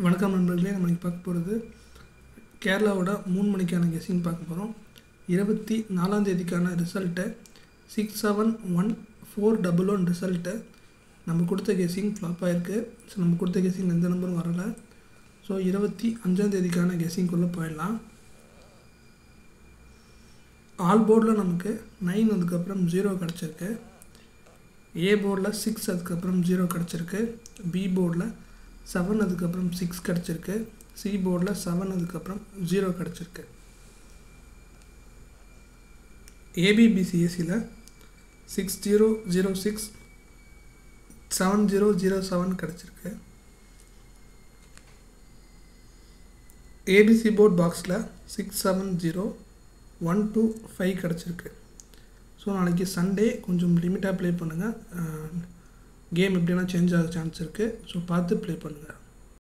வணக்கம் நண்பர்களே, நம்ம இன்றைக்கி பார்க்க போகிறது கேரளாவோட 3 மணிக்கான கெஸ்ஸிங் பார்க்க போகிறோம். 24ஆம் தேதிக்கான ரிசல்ட்டு 671411 ரிசல்ட்டு நம்ம கொடுத்த கெஸ்ஸிங் ஃப்ளாப் ஆகிருக்கு. ஸோ நம்ம கொடுத்த கெஸ்ஸிங் எந்த நம்பரும் வரலை. ஸோ 25ஆம் தேதிக்கான கெஸ்ஸிங்குள்ளே போயிடலாம். ஆல் போர்டில் நமக்கு 9 அதுக்கப்புறம் 0 கிடச்சிருக்கு. ஏ போர்டில் 6 அதுக்கப்புறம் 0 கிடச்சிருக்கு. பி போர்டில் 7 அதுக்கப்புறம் 6 கிடச்சிருக்கு. சி போர்டில் 7 அதுக்கப்புறம் 0 கிடச்சிருக்கு. ஏபிபிசிஎஸ்சியில் 6006 7007 கிடச்சிருக்கு. ஏபிசி போர்ட் பாக்ஸில் 670125 கிடச்சிருக்கு. ஸோ நாளைக்கு சண்டே கொஞ்சம் லிமிட்டாக ப்ளே பண்ணுங்கள். கேம் எப்படின்னா சேஞ்ச் ஆக சான்ஸ் இருக்குது. ஸோ பார்த்து ப்ளே பண்ணுங்கள்.